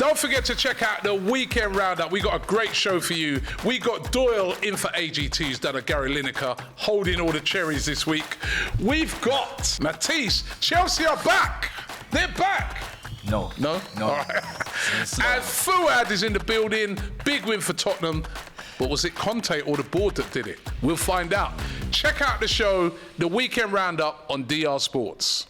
Don't forget to check out the Weekend Roundup. We got a great show for you. We got Doyle in for AGT, who's done a Gary Lineker, holding all the cherries this week. We've got Matisse. Chelsea are back. They're back. No. No? All right. And Fuad is in the building. Big win for Tottenham. But was it Conte or the board that did it? We'll find out. Check out the show, The Weekend Roundup on DR Sports.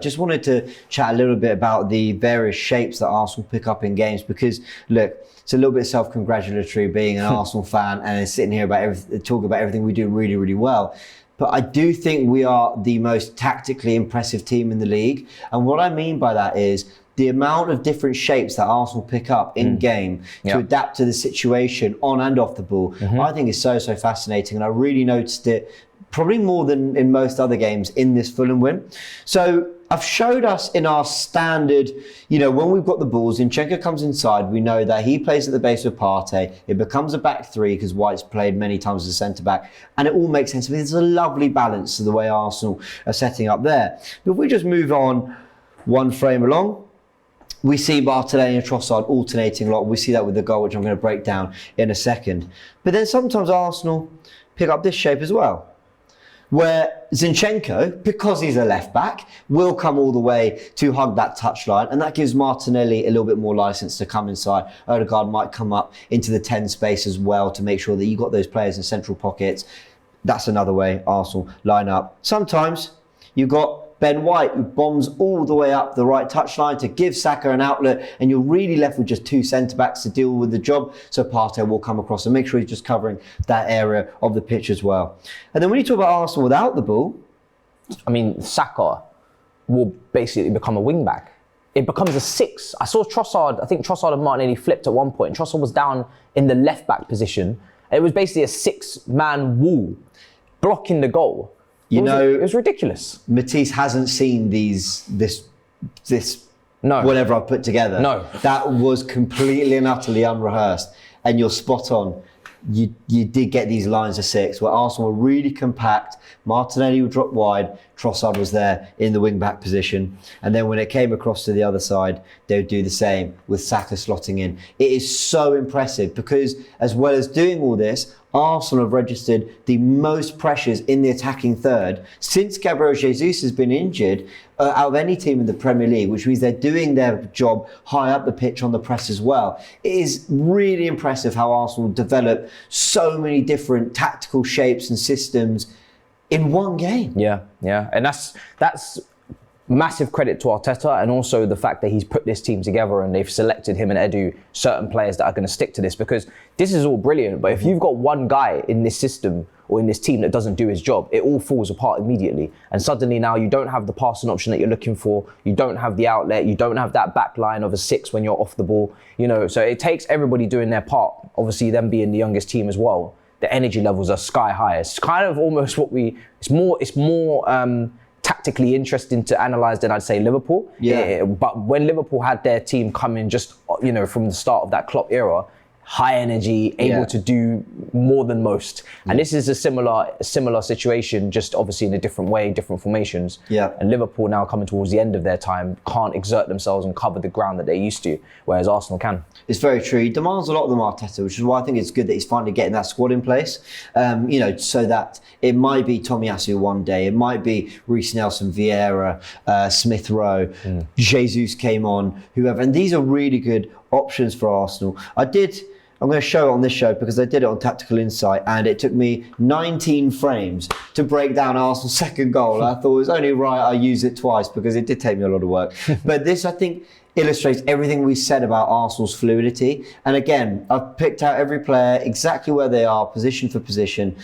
Just wanted to chat a little bit about the various shapes that Arsenal pick up in games because, look, it's a little bit self-congratulatory being an Arsenal fan and sitting here talking about everything we do really, really well. But I do think we are the most tactically impressive team in the league. And what I mean by that is the amount of different shapes that Arsenal pick up in game to adapt to the situation on and off the ball, I think is so fascinating. And I really noticed it probably more than in most other games in this Fulham win. So I've showed us in our standard, when we've got the balls, Zinchenko comes inside, we know that he plays at the base of Partey. It becomes a back three because White's played many times as a centre-back. And it all makes sense. There's a lovely balance to the way Arsenal are setting up there. But if we just move on one frame along, we see Martinelli and Trossard alternating a lot. We see that with the goal, which I'm going to break down in a second. But then sometimes Arsenal pick up this shape as well, where Zinchenko, because he's a left back, will come all the way to hug that touchline, and that gives Martinelli a little bit more license to come inside. Odegaard might come up into the 10 space as well to make sure that you got those players in central pockets. That's another way Arsenal line up. Sometimes you've got Ben White, who bombs all the way up the right touchline to give Saka an outlet, and you're really left with just two centre-backs to deal with the job. So Partey will come across and make sure he's just covering that area of the pitch as well. And then when you talk about Arsenal without the ball, I mean, Saka will basically become a wing-back. It becomes a 6. I saw Trossard, I think Trossard and Martinelli flipped at one point. Trossard was down in the left-back position. It was basically a 6-man wall blocking the goal. It was ridiculous. Matisse hasn't seen this whatever I've put together. No. That was completely and utterly unrehearsed. And you're spot on. You did get these lines of 6 where Arsenal were really compact. Martinelli would drop wide. Trossard was there in the wing-back position. And then when it came across to the other side, they would do the same with Saka slotting in. It is so impressive because as well as doing all this, Arsenal have registered the most pressures in the attacking third since Gabriel Jesus has been injured out of any team in the Premier League, which means they're doing their job high up the pitch on the press as well. It is really impressive how Arsenal develop so many different tactical shapes and systems in one game. Yeah. And that's massive credit to Arteta, and also the fact that he's put this team together and they've selected him and Edu certain players that are going to stick to this, because this is all brilliant. But if you've got one guy in this system or in this team that doesn't do his job, it all falls apart immediately. And suddenly now you don't have the passing option that you're looking for. You don't have the outlet. You don't have that back line of a 6 when you're off the ball. So it takes everybody doing their part. Obviously, them being the youngest team as well. The energy levels are sky high. It's kind of almost it's more tactically interesting to analyse than I'd say Liverpool. But when Liverpool had their team come in just, from the start of that Klopp era, high energy, able to do more than most. And this is a similar situation, just obviously in a different way, different formations. And Liverpool now coming towards the end of their time can't exert themselves and cover the ground that they used to, whereas Arsenal can. It's very true. He demands a lot of them, Arteta, which is why I think it's good that he's finally getting that squad in place. So that it might be Tomiyasu one day, it might be Reece Nelson, Vieira, Smith Rowe, Jesus came on, whoever. And these are really good options for Arsenal. I'm going to show it on this show because I did it on Tactical Insight, and it took me 19 frames to break down Arsenal's second goal. I thought it was only right I use it twice because it did take me a lot of work. But this, I think, illustrates everything we said about Arsenal's fluidity. And again, I've picked out every player exactly where they are, position for position.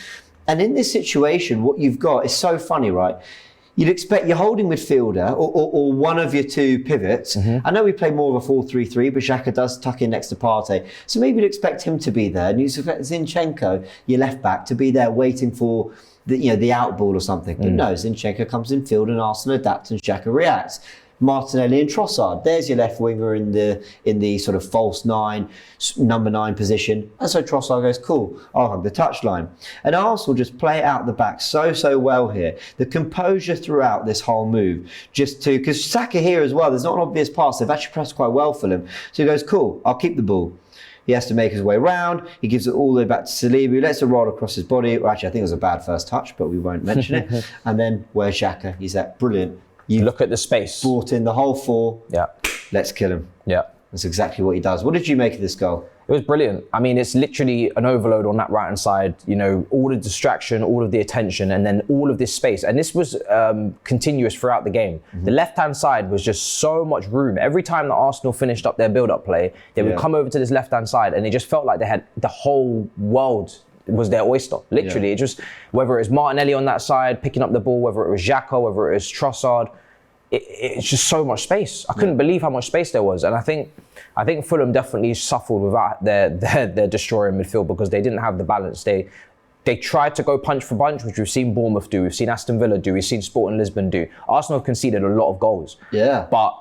And in this situation, what you've got is so funny, right? You'd expect your holding midfielder or one of your two pivots. I know we play more of a 4-3-3, but Xhaka does tuck in next to Partey. So maybe you'd expect him to be there. And you'd expect Zinchenko, your left back, to be there waiting for the out ball or something. But no, Zinchenko comes in field and Arsenal adapts and Xhaka reacts. Martinelli and Trossard. There's your left winger in the sort of false 9, number 9 position. And so Trossard goes, cool, I'll hug the touchline. And Arsenal just play it out the back so well here. The composure throughout this whole move, because Saka here as well, there's not an obvious pass. They've actually pressed quite well for him. So he goes, cool, I'll keep the ball. He has to make his way round. He gives it all the way back to Saliba, lets it roll across his body. Well, actually, I think it was a bad first touch, but we won't mention it. And then where's Xhaka? He's that brilliant. You Look at the space. Brought in the whole 4. Yeah. Let's kill him. Yeah. That's exactly what he does. What did you make of this goal? It was brilliant. I mean, it's literally an overload on that right-hand side. You know, all the distraction, all of the attention, and then all of this space. And this was continuous throughout the game. The left-hand side was just so much room. Every time that Arsenal finished up their build-up play, they would come over to this left-hand side, and it just felt like they had the whole world was their oyster. Literally, it just, whether it was Martinelli on that side picking up the ball, whether it was Xhaka, whether it was Trossard, it's just so much space. I couldn't believe how much space there was, and I think Fulham definitely suffered without their destroyer in midfield because they didn't have the balance. They tried to go punch for punch, which we've seen Bournemouth do, we've seen Aston Villa do, we've seen Sporting Lisbon do. Arsenal have conceded a lot of goals. Yeah. But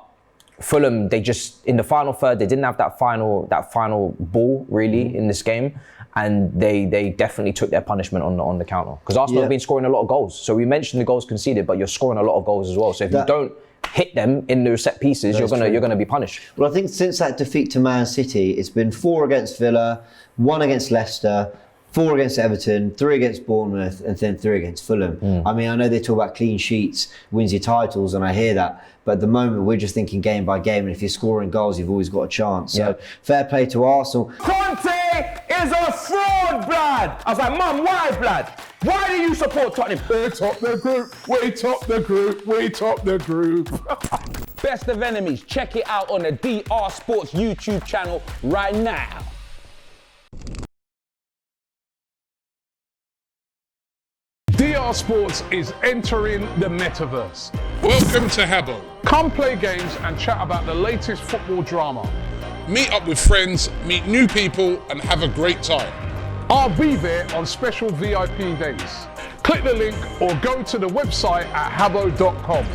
Fulham, they just, in the final third, they didn't have that final ball really in this game, and they definitely took their punishment on the counter because Arsenal have been scoring a lot of goals. So we mentioned the goals conceded, but you're scoring a lot of goals as well. So if you don't hit them in those set pieces, you're gonna be punished. Well, I think since that defeat to Man City, it's been 4 against Villa, 1 against Leicester, 4 against Everton, 3 against Bournemouth, and then 3 against Fulham. I mean, I know they talk about clean sheets wins your titles, and I hear that. But at the moment, we're just thinking game by game, and if you're scoring goals, you've always got a chance. So fair play to Arsenal. Conte is a fraud, blood. I was like, Mum, why, blood? Why do you support Tottenham? We top the group, we top the group, we top the group. Best of enemies. Check it out on the DR Sports YouTube channel right now. DR Sports is entering the metaverse. Welcome to Habbo. Come play games and chat about the latest football drama. Meet up with friends, meet new people, and have a great time. I'll be there on special VIP days. Click the link or go to the website at habbo.com.